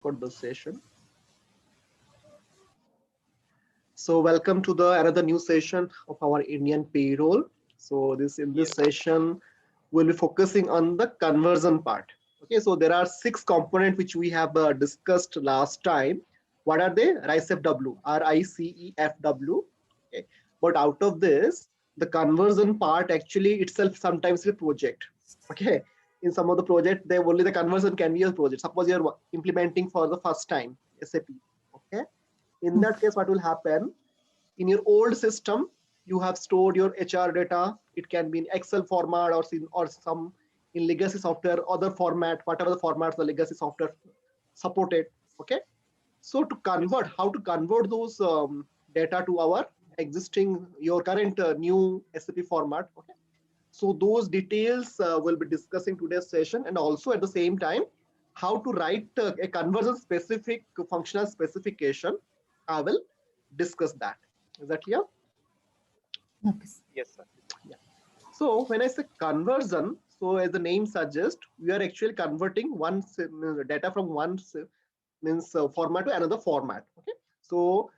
record the session. So welcome to the another new session of our Indian payroll. So this session we'll be focusing on the conversion part. Okay, so there are 6 components which we have discussed last time. What are they? RICEFW, RICEFW. Okay, but out of this, the conversion part actually itself sometimes is a project. Okay, in some of the project, they only the conversion can be a project. Suppose you're implementing for the first time SAP. Okay, in that case, what will happen? In your old system, you have stored your HR data. It can be in Excel format or some in legacy software, other format, whatever the formats the legacy software supported. Okay. So to convert, how to convert those data to our existing, your current new SAP format. Okay. So those details we'll be discussing today's session, and also at the same time, how to write a conversion specific functional specification. I will discuss that. Is that clear? Yes, sir. Yeah. So when I say conversion, so as the name suggests, we are actually converting one data from one format to another format. Okay. So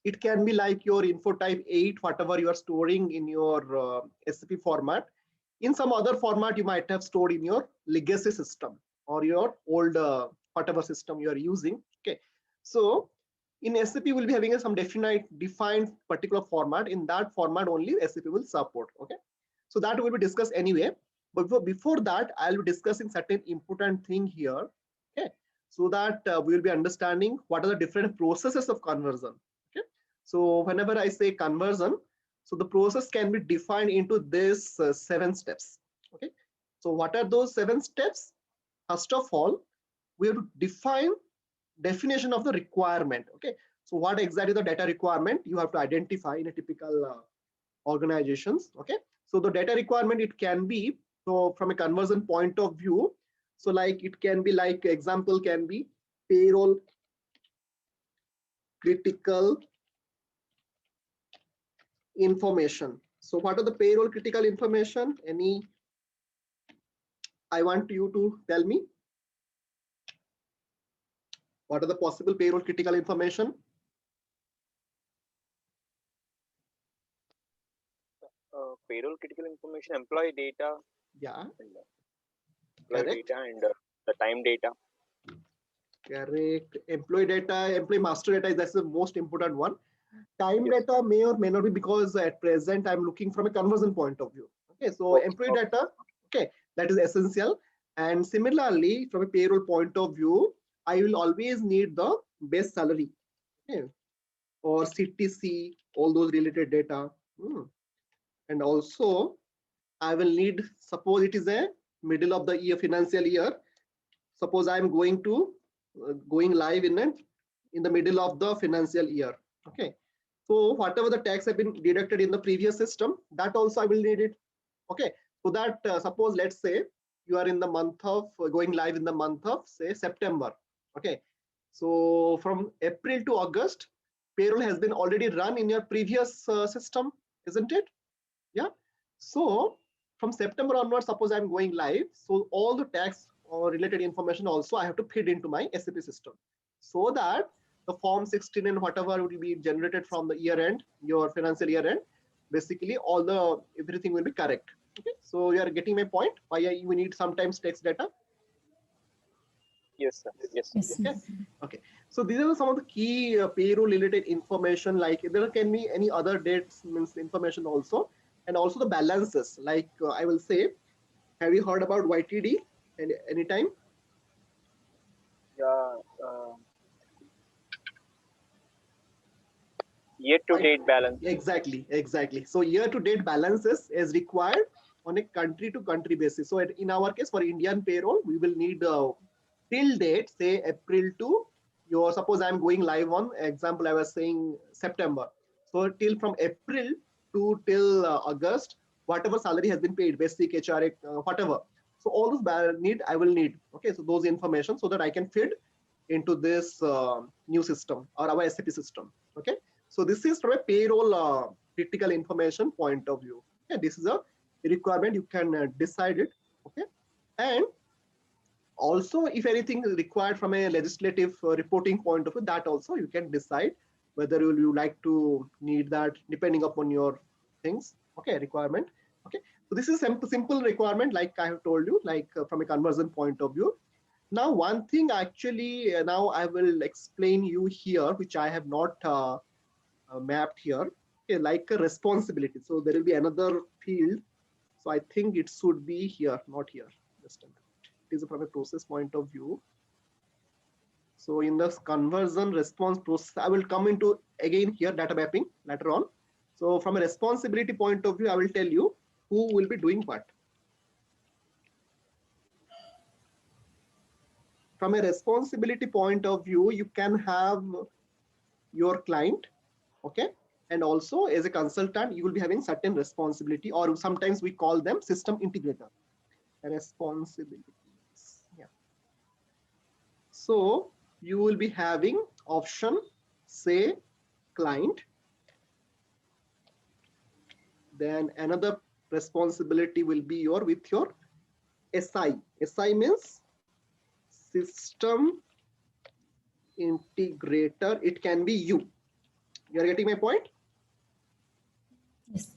it can be like your info type 8, whatever you are storing in your SAP format. In some other format, you might have stored in your legacy system or your old whatever system you are using. Okay. So in SAP, we'll be having some defined particular format. In that format only SAP will support. Okay. So that will be discussed anyway. But before that, I'll be discussing certain important thing here. Okay. So that we'll be understanding what are the different processes of conversion. Okay. So whenever I say conversion, so the process can be defined into this 7 steps. Okay. So what are those 7 steps? First of all, we have to define definition of the requirement. Okay. So what exactly the data requirement you have to identify in a typical organizations. Okay. So the data requirement, it can be, so from a conversion point of view, so like it can be like example can be payroll critical information. So what are the payroll critical information? I want you to tell me what are the possible payroll critical information? Payroll critical information, employee data. Yeah. Employee Correct. data and the time data. Correct. Employee data, employee master data is that's the most important one. Time data may or may not be, because at present I'm looking from a conversion point of view. Okay, so employee data, okay, that is essential. And similarly, from a payroll point of view, I will always need the base salary, okay, or CTC, all those related data. And also, I will need, suppose it is a middle of the year, financial year. Suppose I'm going to going live in the middle of the financial year. Okay. So whatever the tax have been deducted in the previous system, that also I will need it. Okay. So that suppose let's say you are in the month of going live in the month of say September. Okay. So from April to August, payroll has been already run in your previous system, isn't it? Yeah. So from September onwards, suppose I'm going live. So all the tax or related information also I have to feed into my SAP system, so that the form 16 and whatever will be generated from the year end, your financial year end, basically all the everything will be correct. Okay. So you are getting my point why you need sometimes text data. Yes, sir. Yes. Okay. Okay. So these are some of the key payroll related information. Like there can be any other dates means information also, and also the balances. Like I will say, have you heard about YTD any time? Yeah. Year-to-date balance. Exactly. So year-to-date balances is required on a country-to-country basis. So in our case, for Indian payroll, we will need till date, say April to your. Suppose I'm going live on example. I was saying September. So till from April to till August, whatever salary has been paid, basic HR, whatever. So all those I will need. Okay, so those information so that I can feed into this new system or our SAP system. Okay. So this is from a payroll critical information point of view. Okay, this is a requirement. You can decide it. Okay, and Also, if anything is required from a legislative reporting point of view, that also you can decide whether you like to need that depending upon your things, okay, requirement. Okay, so this is simple requirement, like I have told you, like from a conversion point of view. Now, one thing actually, now I will explain you here, which I have not mapped here, okay, like a responsibility. So there will be another field. So I think it should be here, not here. Just a minute. It is from a process point of view. So in this conversion response process, I will come into again here data mapping later on. So from a responsibility point of view, I will tell you who will be doing what. From a responsibility point of view, you can have your client, okay, and also as a consultant, you will be having certain responsibility, or sometimes we call them system integrator responsibilities. Yeah. So you will be having option, say client, then another responsibility will be your with your SI. SI means system integrator. It can be you. You are getting my point? Yes.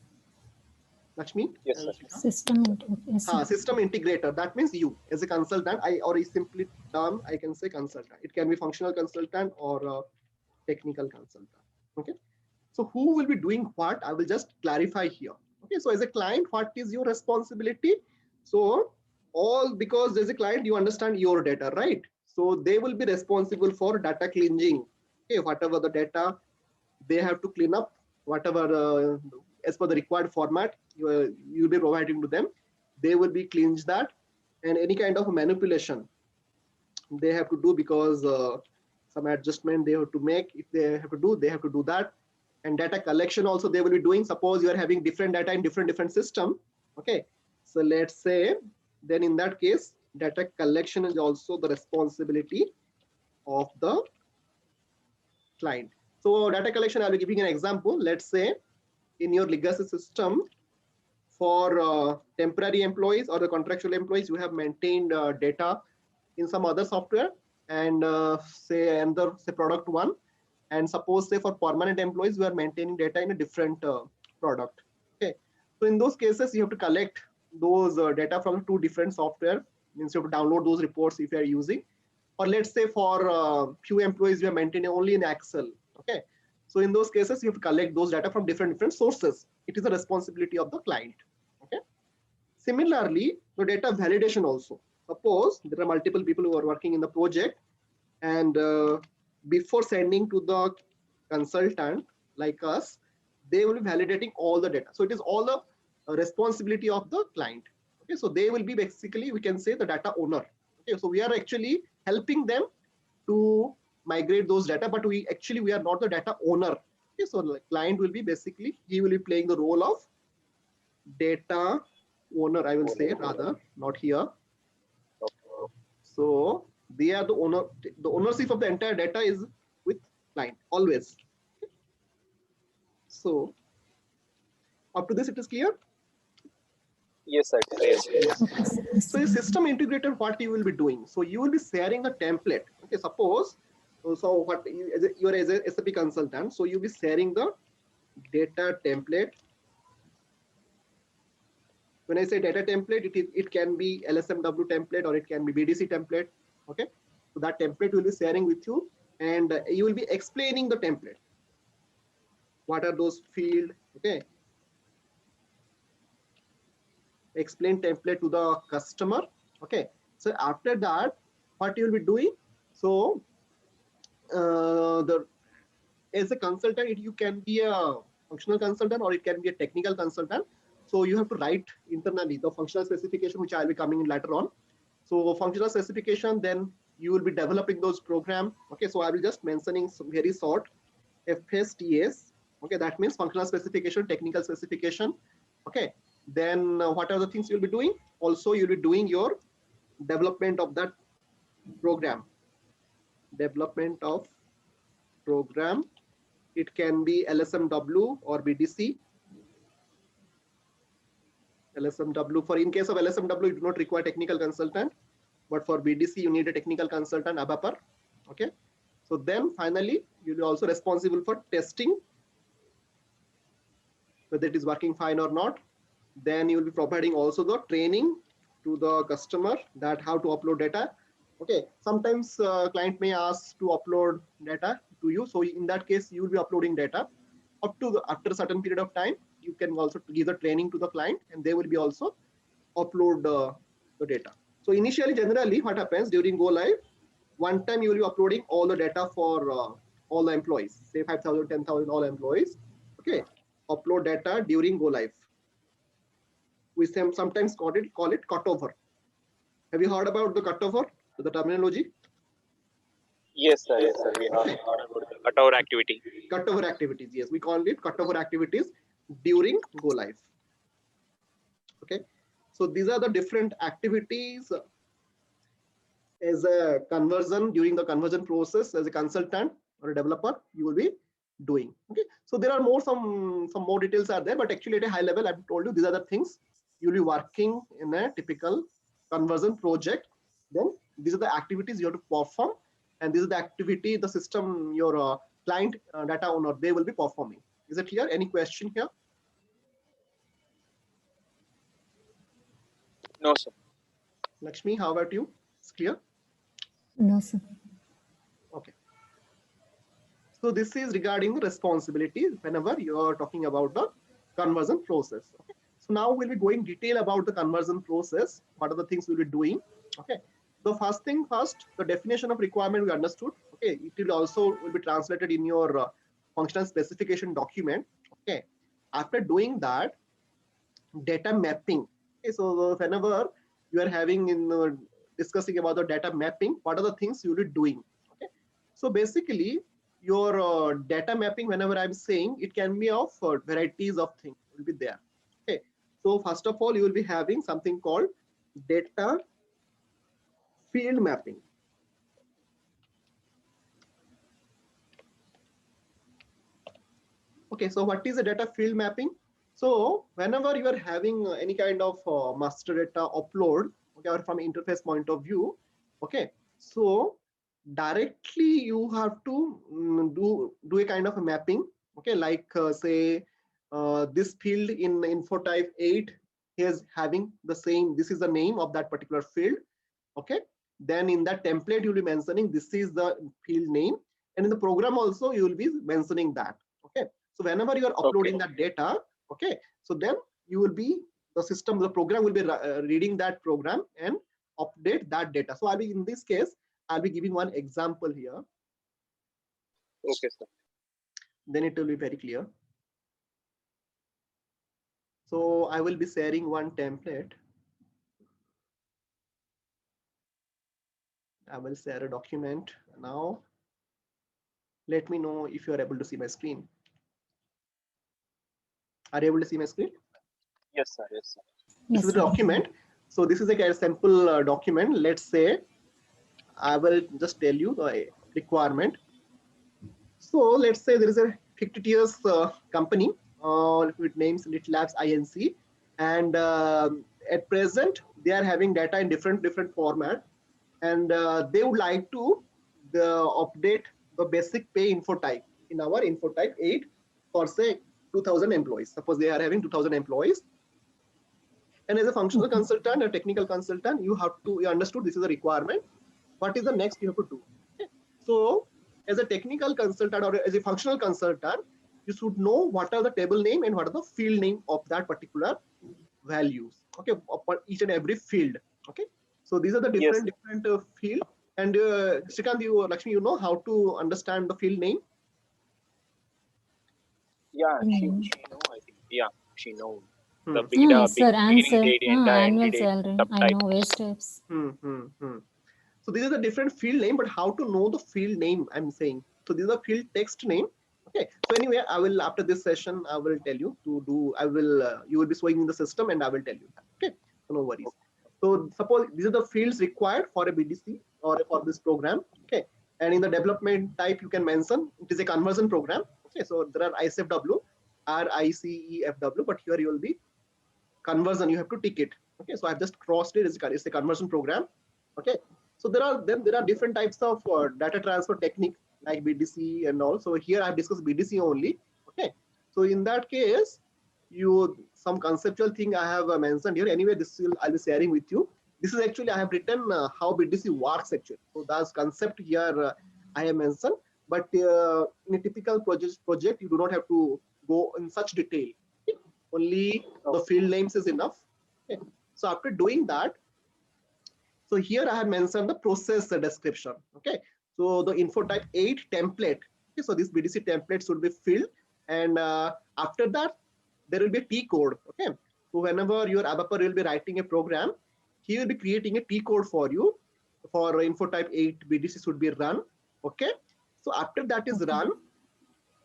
Lakshmi? Yes, sir. System integrator. System integrator. That means you as a consultant. Or a simply term, I can say consultant. It can be functional consultant or technical consultant. Okay. So who will be doing what? I will just clarify here. Okay. So as a client, what is your responsibility? So because as a client, you understand your data, right? So they will be responsible for data cleansing. Okay. Whatever the data they have to clean up, whatever as per the required format you'll be providing to them, they will be cleanse that, and any kind of manipulation they have to do, because some adjustment they have to make. If they have to do that. And data collection also they will be doing. Suppose you are having different data in different system, okay, so let's say, then in that case data collection is also the responsibility of the client. So data collection, I'll be giving an example. Let's say in your legacy system, for temporary employees or the contractual employees, you have maintained data in some other software, and say another, say product one, and suppose say for permanent employees, we are maintaining data in a different product. Okay, so in those cases, you have to collect those data from two different software. Means you have to download those reports if you are using. Or let's say for few employees, you are maintaining only in Excel. Okay, so in those cases, you have to collect those data from different sources. It is a responsibility of the client. Okay. Similarly, the data validation also. Suppose there are multiple people who are working in the project, and before sending to the consultant like us, they will be validating all the data. So it is all the responsibility of the client. Okay, so they will be basically, we can say, the data owner. Okay, so we are actually helping them to migrate those data, but we are not the data owner. Okay, so the client will be basically, he will be playing the role of data owner, I will say, rather, not here. So they are the owner. The ownership of the entire data is with client always. So up to this, it is clear? Yes, sir. Yes. So a system integrator, what you will be doing? So you will be sharing a template. Okay, suppose, so what you are as a SAP consultant, so you'll be sharing the data template. When I say data template, it can be LSMW template or it can be BDC template. Okay, so that template will be sharing with you, and you will be explaining the template. What are those fields? Okay, explain template to the customer. Okay, so after that, what you will be doing? So as a consultant, you can be a functional consultant or it can be a technical consultant. So you have to write internally the functional specification, which I'll be coming in later on. So functional specification, then you will be developing those program. Okay, so I will just mentioning some very short FSTS. Okay, that means functional specification, technical specification. Okay, then what are the things you'll be doing? Also, you'll be doing your development of that program. Development of program. It can be LSMW or BDC. LSMW, for in case of LSMW, you do not require technical consultant. but for BDC you need a technical consultant, ABAPer. Okay, so then finally you'll be also responsible for testing whether it is working fine or not. Then you will be providing also the training to the customer that how to upload data. Okay, sometimes client may ask to upload data to you, so in that case you will be uploading data up to after a certain period of time. You can also give the training to the client and they will be also upload the data. So initially, generally what happens during go live, one time you will be uploading all the data for all the employees, say 5,000, 10,000 all employees. Okay, upload data during go live. We sometimes call it cutover. Have you heard about the cutover, the terminology? Yes, sir. Yes, sir. We have heard about the cutover activity. Cutover activities. Yes, we call it cutover activities during go live. Okay, so these are the different activities as a conversion during the conversion process. As a consultant or a developer, you will be doing. Okay, so there are some more details are there, but actually at a high level, I've told you these are the things you'll be working in a typical conversion project. Then these are the activities you have to perform, and this is the activity the system your client data owner they will be performing. Is it clear? Any question here? No, sir. Lakshmi, how about you? It's clear? No, sir. Okay. So this is regarding the responsibility whenever you are talking about the conversion process. Okay. So now we'll be going detail about the conversion process. What are the things we'll be doing? Okay. So first thing first, the definition of requirement we understood. Okay. It will also will be translated in your functional specification document. Okay. After doing that, data mapping. Okay. So whenever you are having in discussing about the data mapping, what are the things you will be doing? Okay. So basically, your data mapping, whenever I'm saying, it can be of varieties of things will be there. Okay, so first of all, you will be having something called data field mapping. Okay, so what is a data field mapping? So whenever you are having any kind of master data upload, okay, or from interface point of view, okay, so directly you have to do a kind of a mapping. Okay, like say this field in info type 8 is having the same, this is the name of that particular field. Okay, then in that template you'll be mentioning this is the field name, and in the program also you will be mentioning that. Okay, so whenever you are uploading that data, okay, so then you will be the system, the program will be reading that program and update that data. So I'll be in this case I'll be giving one example here. Okay, sir. Then it will be very clear. So I will be sharing one template. I will share a document now. Let me know if you are able to see my screen. Are you able to see my screen? Yes, sir. Yes, sir. This is a document. So this is a sample document. Let's say I will just tell you the requirement. So let's say there is a fictitious company with names Little Labs Inc. And at present they are having data in different format, and they would like to update the basic pay info type in our info type 8 for say 2,000 employees. Suppose they are having 2,000 employees. And as a functional consultant, a technical consultant, you understood this is a requirement. What is the next you have to do? Okay. So as a technical consultant or as a functional consultant, you should know what are the table name and what are the field name of that particular values. Okay, for each and every field. Okay, so these are the different field. And Srikant, Lakshmi, you know how to understand the field name? Yeah, she know. I think. Yeah, she know. The sir, answer. Annual date, salary. subtype. I know wage types. So these are the different field name, but how to know the field name? I'm saying. So these are field text name. Okay. So anyway, I will after this session, I will tell you to do. I will you will be showing in the system, and I will tell you that. Okay. So no worries. So suppose these are the fields required for a BDC or for this program. Okay. And in the development type, you can mention it is a conversion program. Okay. So there are ICFW, RICEFW, but here you will be conversion. You have to tick it. Okay. So I've just crossed it. It's a conversion program. Okay, so there are different types of data transfer technique like BDC and all. So here I have discussed BDC only. Okay, so in that case, some conceptual thing I have mentioned here. Anyway, I'll be sharing with you. This is actually I have written how BDC works actually. So that's concept here I have mentioned. But in a typical project, you do not have to go in such detail. Okay? Only the field names is enough. Okay? So after doing that, so here I have mentioned the process description. Okay, so the info type 8 template. Okay, so this BDC template should be filled, and after that there will be a T code. Okay, so whenever your ABAPer will be writing a program, he will be creating a T code for you for info type 8 BDC should be run. Okay, so after that is run,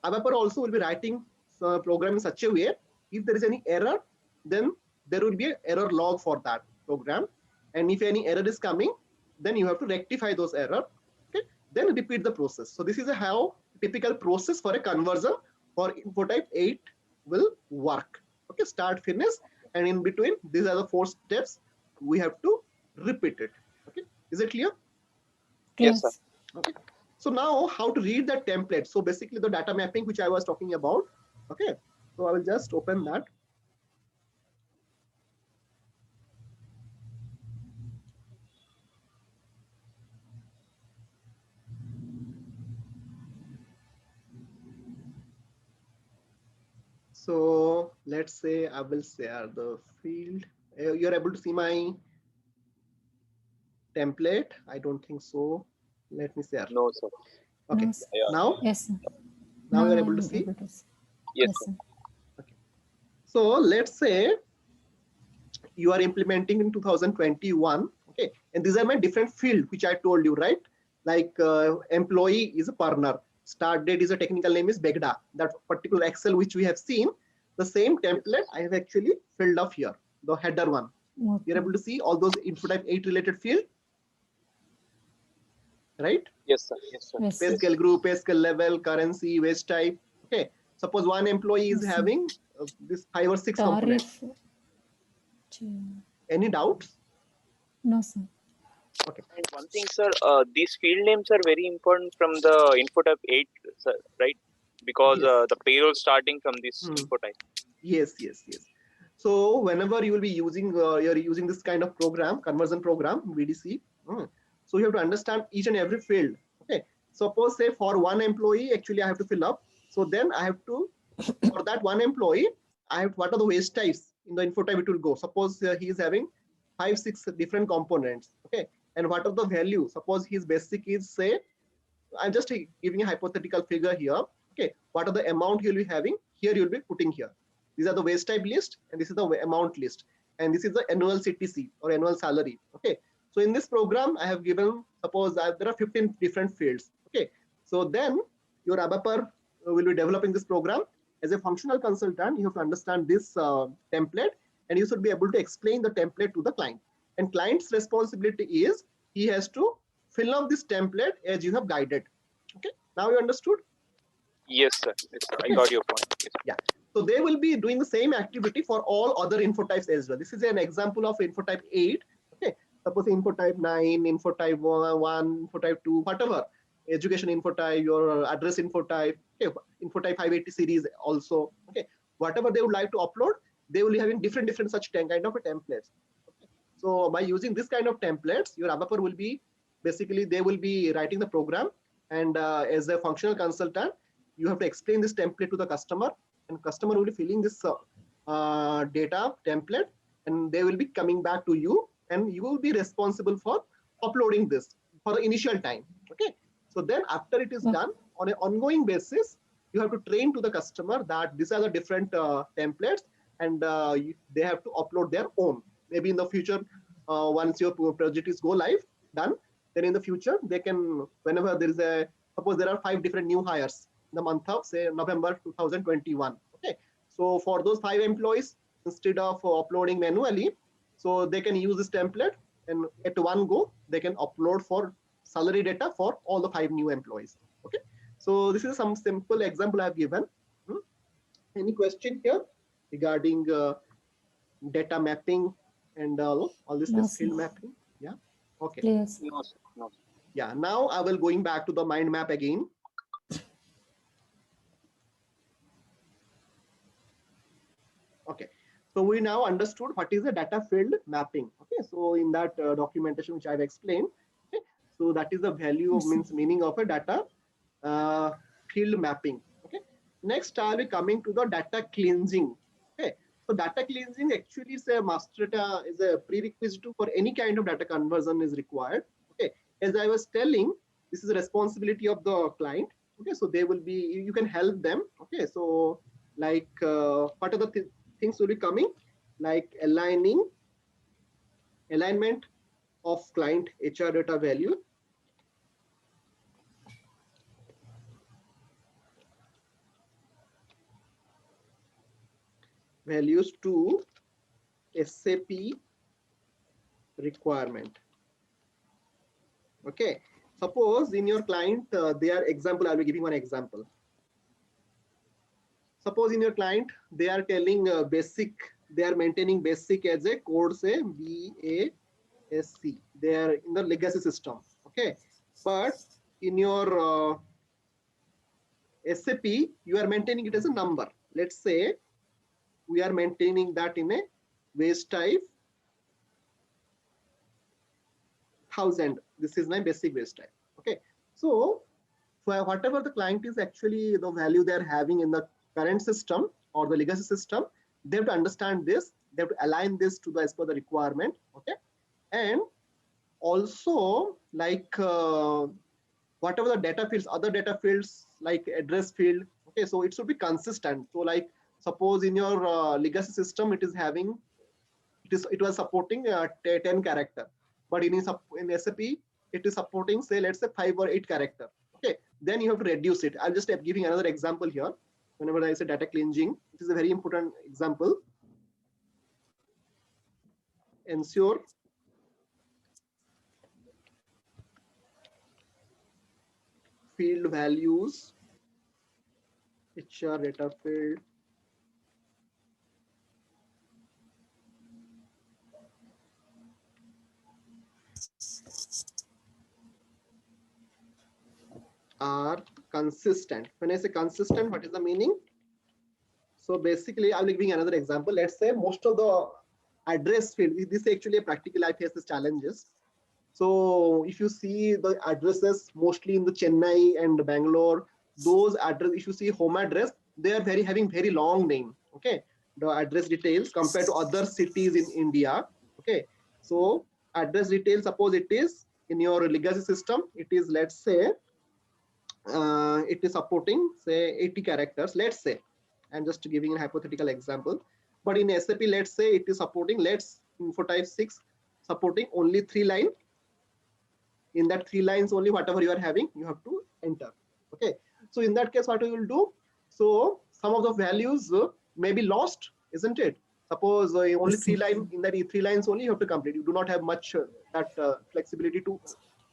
ABAPer also will be writing the program in such a way, if there is any error, then there will be an error log for that program. And if any error is coming, then you have to rectify those errors. Okay, then repeat the process. So this is how typical process for a conversion for info type 8 will work. Okay, start, finish, and in between, these are the 4 steps. We have to repeat it. Okay, is it clear? Yes, sir. Okay. So now how to read that template. So basically the data mapping which I was talking about. Okay. So I will just open that. So let's say I will share the field. You're able to see my template? I don't think so. Let me share. No, sir. Okay. No, sir. Now? Yes, sir. Now you're I able to am see? able to see. Yes, Yes, sir. sir. Okay. So let's say you are implementing in 2021. Okay. And these are my different field which I told you, right? Like employee is a partner. Start date is a technical name is Begda. That particular Excel which we have seen, the same template I have actually filled up here, the header one. Okay. You're able to see all those info type 8 related field, right? Yes, sir. Yes, sir. Yes, Pay sir. scale group, pay scale level, currency, wage type. Okay. Suppose one employee is Yes, sir. having this 5 or 6 components. Tariff. Any doubts? No, sir. Okay. And one thing, sir, these field names are very important from the info type 8, sir, right? Because Yes. the payroll starting from this info type. Yes, yes, yes. So whenever you will be using, you're using this kind of program, conversion program, BDC. So you have to understand each and every field. Okay. Suppose say for one employee, actually I have to fill up. So then I have to, for that one employee, what are the wage types in the info type it will go. Suppose he is having 5, 6 different components. Okay. And what are the value? Suppose his basic is say, I'm just giving a hypothetical figure here. Okay, what are the amount you'll be having? Here you'll be putting here. These are the wage type list, and this is the amount list, and this is the annual CTC or annual salary. Okay, so in this program, I have given, suppose there are 15 different fields. Okay, so then your ABAPer will be developing this program. As a functional consultant, you have to understand this template, and you should be able to explain the template to the client. And client's responsibility is he has to fill up this template as you have guided. Okay, now you understood? Yes, sir. Yes, sir. I got your point. Yes. Yeah. So they will be doing the same activity for all other info types as well. This is an example of info type 8. Okay. Suppose info type 9, info type 1, info type 2, whatever. Education info type, your address info type, okay, info type 580 series also. Okay. Whatever they would like to upload, they will be having different such kind of a templates. Okay. So by using this kind of templates, your ABAPer will be basically they will be writing the program, and as a functional consultant, you have to explain this template to the customer, and customer will be filling this data template, and they will be coming back to you, and you will be responsible for uploading this for the initial time. Okay, so then after it is done on an ongoing basis, you have to train to the customer that these are the different templates, and they have to upload their own. Maybe in the future, once your project is go live done, then in the future they can, whenever there is a, suppose there are 5 different new hires in the month of say November 2021. Okay, so for those 5 employees, instead of uploading manually, so they can use this template, and at one go they can upload for salary data for all the 5 new employees. Okay, so this is some simple example I have given. Any question here regarding data mapping and all this No, field sir. mapping? Yeah. Okay. Clear, sir. No, sir. No. Yeah, now I will going back to the mind map again. Okay, so we now understood what is the data field mapping. Okay, so in that documentation which I've explained, okay, so that is the value of Yes, sir. meaning of a data field mapping. Okay, next I'll be coming to the data cleansing. Okay, so data cleansing actually is a master data is a prerequisite for any kind of data conversion is required. Okay, as I was telling, this is a responsibility of the client. Okay, so they will be, you can help them. Okay, so like what are the things will be coming, like alignment of client HR data values to SAP requirement. Okay, suppose in your client, their example, I'll be giving one example. Suppose in your client, they are telling basic, they are maintaining basic as a code, say BASC. They are in the legacy system. Okay, but in your SAP, you are maintaining it as a number. Let's say we are maintaining that in a base type 1000. This is my basic base type. Okay, so for whatever the client is actually the value they are having in the current system or the legacy system, they have to understand this. They have to align this to the as per the requirement. Okay, and also like whatever the data fields, other data fields like address field. Okay, so it should be consistent. So like suppose in your legacy system, it is having it was supporting 10 character, but in SAP it is supporting, say, let's say 5 or 8 character. Okay, then you have to reduce it. I'll just giving another example here. Whenever I say data cleansing, it is a very important example. Ensure field values, HR data field are consistent. When I say consistent, what is the meaning? So basically, I'll be giving another example. Let's say most of the address field, this is actually a practical life faces challenges. So if you see the addresses mostly in the Chennai and Bangalore, those address, if you see home address, they are having very long name. Okay, the address details compared to other cities in India. Okay, so address details, suppose it is in your legacy system, it is, let's say, it is supporting say 80 characters. Let's say I'm just giving a hypothetical example, but in SAP, let's say it is supporting, let's info type 6 supporting only 3 line. In that 3 lines only, whatever you are having, you have to enter. Okay, so in that case, what we will do, so some of the values may be lost, isn't it? Suppose only 3 lines, in that 3 lines only you have to complete, you do not have much that flexibility to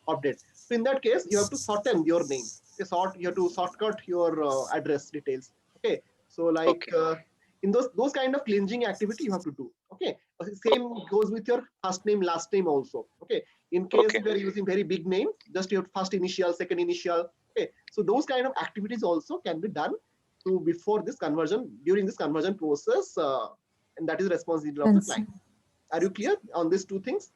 update. So in that case, you have to shorten your name. You have to shortcut your address details. Okay, so like in those kind of cleansing activity you have to do. Okay, same goes with your first name, last name also. Okay, in case you are using very big name, just your first initial, second initial. Okay, so those kind of activities also can be done to before this conversion, during this conversion process, and that is responsibility of the client. Are you clear on these two things?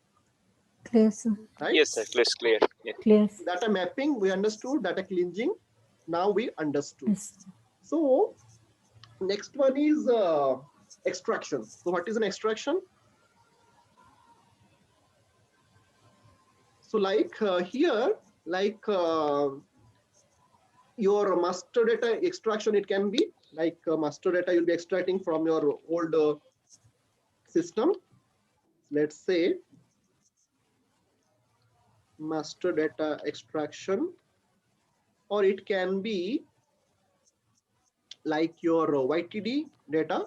Clear, sir. Right? Yes, sir. Clear. Yeah. Clear. Data mapping, we understood. Data cleansing, now we understood. Yes. So next one is extraction. So what is an extraction? So like here, like your master data extraction, it can be like master data you'll be extracting from your old system. Let's say master data extraction, or it can be like your YTD data.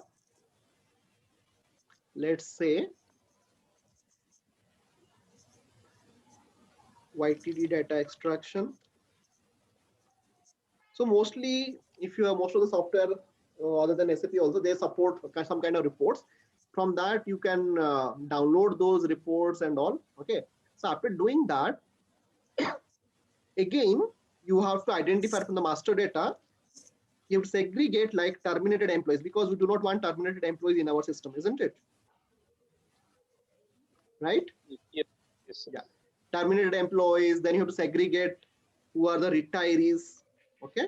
Let's say YTD data extraction. So mostly, if you have most of the software other than SAP also, they support some kind of reports. From that, you can download those reports and all. Okay, So after doing that, again, you have to identify from the master data, you have to segregate like terminated employees, because we do not want terminated employees in our system, isn't it? Right? Yes, yes, sir. Yeah. Terminated employees, then you have to segregate who are the retirees. Okay.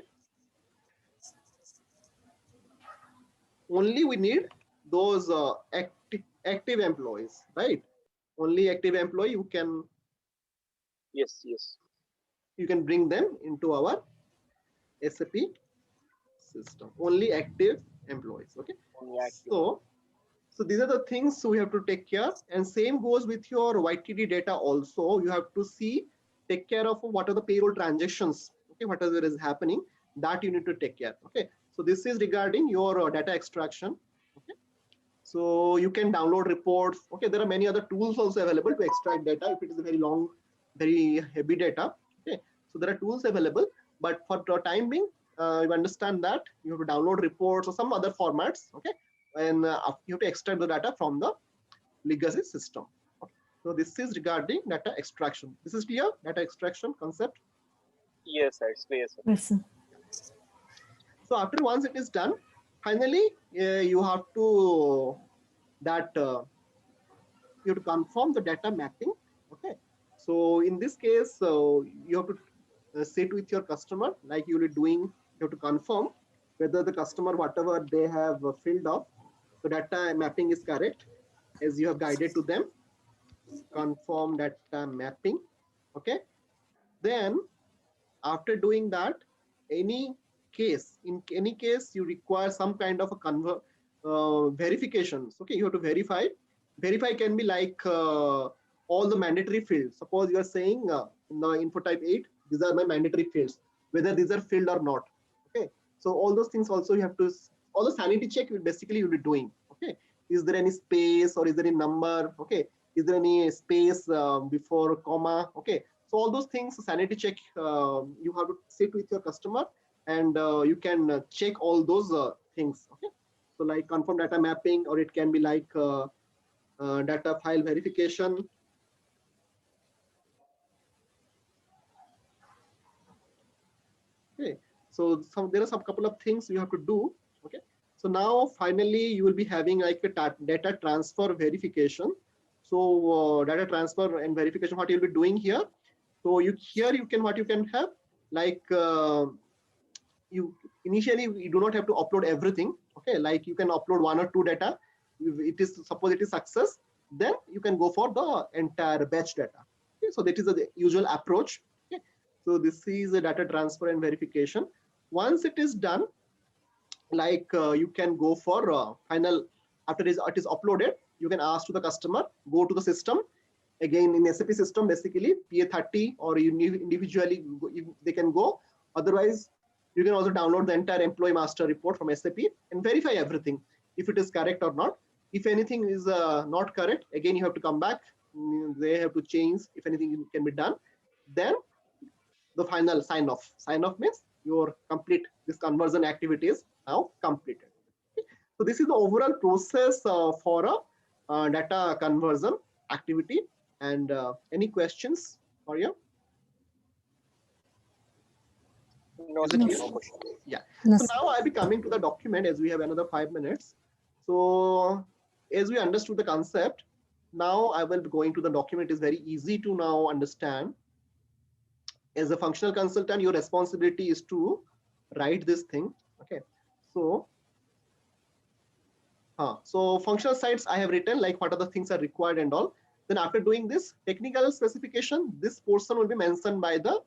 Only we need those active employees, right? Only active employee Yes, yes. you can bring them into our SAP system. Only active employees. Okay. Only active. So these are the things we have to take care. And same goes with your YTD data also. You have to take care of what are the payroll transactions. Okay, whatever is happening, that you need to take care. Okay. So this is regarding your data extraction. Okay. So you can download reports. Okay, there are many other tools also available to extract data if it is a very long, very heavy data. Okay, so there are tools available, but for the time being, you understand that you have to download reports or some other formats. Okay, and you have to extract the data from the legacy system. Okay. So this is regarding data extraction. This is clear, data extraction concept. Yes, sir. It's clear, sir. Yes, sir. So after once it is done, finally you have to you have to confirm the data mapping. Okay. So in this case, you have to sit with your customer like you will be doing. You have to confirm whether the customer, whatever they have filled up, the data mapping is correct as you have guided to them. Confirm data mapping. Okay. Then after doing that, in any case you require some kind of a verifications. Okay, you have to verify can be like all the mandatory fields. Suppose you are saying in the info type 8, these are my mandatory fields, whether these are filled or not. Okay, so all those things also you have to, all the sanity check basically you'll be doing. Okay, is there any space or is there any number? Okay, is there any space before comma? Okay, so all those things, sanity check, you have to sit with your customer and you can check all those things. Okay, so like confirm data mapping, or it can be like data file verification. Okay, so there are some couple of things you have to do. Okay, so now finally you will be having like a data transfer verification. So data transfer and verification, what you'll be doing here. So you can have like you initially you do not have to upload everything. Okay, like you can upload one or two data. If suppose it is success, then you can go for the entire batch data. Okay, so that is the usual approach. Okay, so this is the data transfer and verification. Once it is done, like you can go for final, after it is uploaded, you can ask to the customer, go to the system. Again, in SAP system, basically PA30, or individually they can go. Otherwise, you can also download the entire employee master report from SAP and verify everything if it is correct or not. If anything is not correct, again you have to come back. They have to change if anything can be done. Then the final sign off. Sign off means your complete this conversion activity is now completed. Okay. So this is the overall process for a data conversion activity. And any questions for you? No, Is sir. it No, clear? sir. Okay. Yeah. No, So sir. now I'll be coming to the document as we have another 5 minutes. So as we understood the concept, now I will be going to the document. It is very easy to now understand. As a functional consultant, your responsibility is to write this thing. Okay. So so functional sites I have written, like what are the things are required and all. Then after doing this technical specification, this portion will be mentioned by the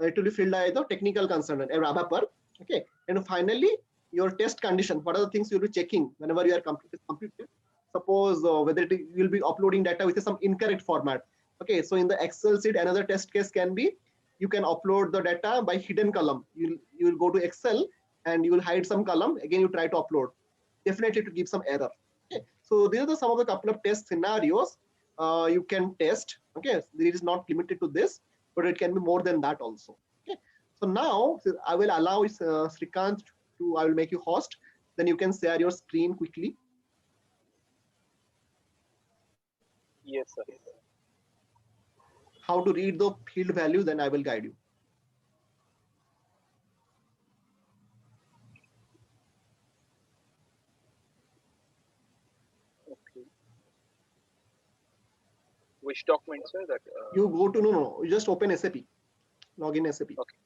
it will be filled by the technical consultant, a developer. Okay, and finally your test condition. What are the things you'll be checking whenever you are completed? Suppose whether you'll be uploading data with some incorrect format. Okay, so in the Excel sheet, another test case can be you can upload the data by hidden column. You will go to Excel and you will hide some column. Again, you try to upload. Definitely to give some error. Okay, so these are some of the couple of test scenarios you can test. Okay, it is not limited to this, but it can be more than that also. Okay, so now I will allow Srikant to, I will make you host, then you can share your screen quickly. Yes, sir. how to read the field values, then I will guide you. Okay. Which document, sir? That You go to no, you just open SAP, log in SAP. okay.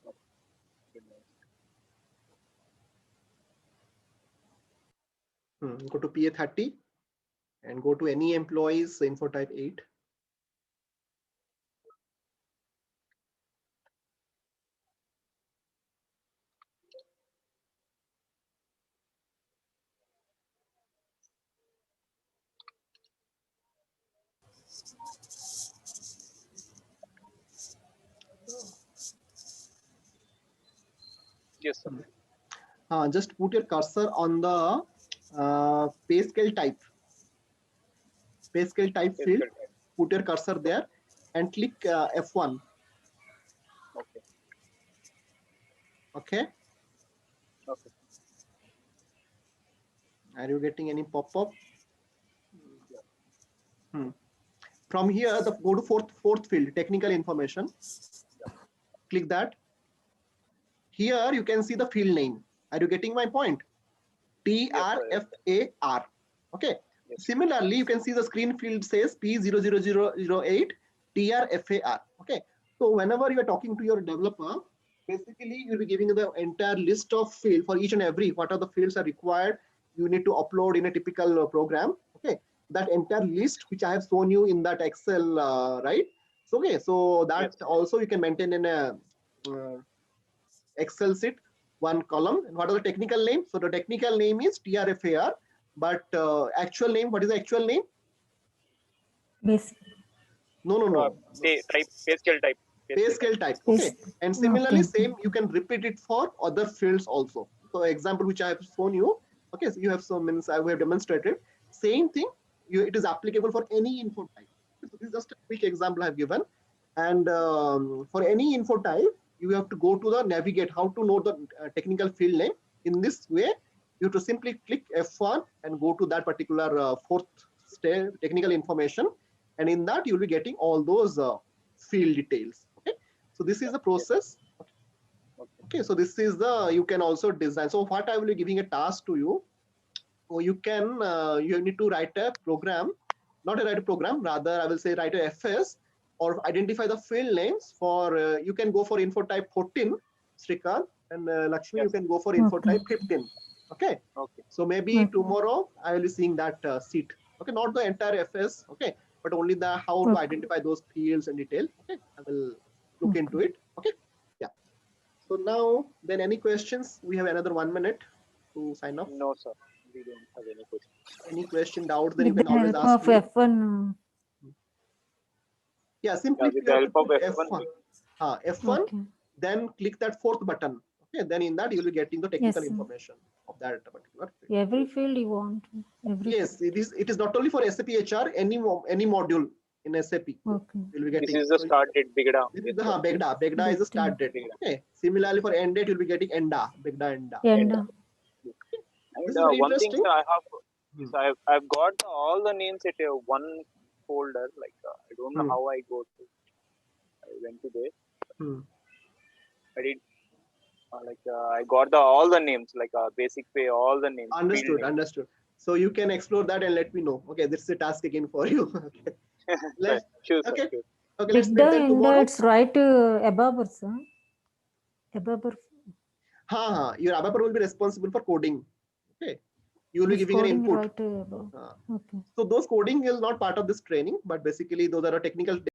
Go to PA30 and go to any employees info type 8. Yes, sir. Just put your cursor on the pay scale type. Pay scale type Yes, field. sir. Put your cursor there and click F1. Okay. Okay. Okay. Are you getting any pop-up? From here, go to fourth field, technical information. Click that. Here you can see the field name. Are you getting my point? TRFAR. Okay. Yes. Similarly, you can see the screen field says P00008 TRFAR. Okay. So whenever you are talking to your developer, basically you'll be giving the entire list of fields for each and every what are the fields are required. You need to upload in a typical program. Okay. That entire list which I have shown you in that Excel, right? So, okay. So that Yes. also you can maintain in a Excel sheet, one column. And what are the technical name? So the technical name is TRFAR, but actual name, what is the actual name? Basic. No. Pay scale type. Pay scale type. Okay. And similarly, Okay. same you can repeat it for other fields also. So example which I have shown you. Okay, so you have some means I have demonstrated. Same thing. It is applicable for any info type. So this is just a quick example I have given. And for any info type, you have to go to the navigate, how to know the technical field name. In this way, you have to simply click F1 and go to that particular fourth step, technical information. And in that, you'll be getting all those field details. Okay. So this is the process. Okay. So this is you can also design. So what I will be giving a task to you. So you can, you need to write a program, not write a program, rather I will say write a FS or identify the field names for, you can go for info type 14, Srikant, and Lakshmi, Yes. you can go for info type 15. Okay. Okay. So maybe tomorrow I will be seeing that sheet. Okay. Not the entire FS. Okay. But only the how to identify those fields in detail. Okay. I will look into it. Okay. Yeah. So now, then any questions? We have another 1 minute to sign off. No, sir. We don't have any questions. Any question, doubts, then you With can the always help ask of me. F1. Yeah, simply with the help of F1. F1, Okay. then click that fourth button. Okay, then in that you will be getting the technical Yes, sir. information of that particular field. Every field you want. Every Yes, it is not only for SAP HR, any module in SAP. Okay. You'll be This getting. is the start date, Bigda. This is the Begda. Begda is the start date. Okay. Similarly for end date, you'll be getting ENDA. Begda ENDA. And And This is very one thing, interesting. sir, I have, is I've got all the names at one folder. Like I don't know how I go to. I went to there. I did. I got all the names, like basic pay, all the names. Understood. Names. Understood. So you can explore that and let me know. Okay, this is a task again for you. Okay. Let's. Sure, sir, Okay. sure. Okay. Let's Begda meet then and tomorrow. it's right above, sir. Above. Your ABAPer will be responsible for coding. Okay. You will be giving an input. Right above. Okay. So those coding is not part of this training, but basically those are technical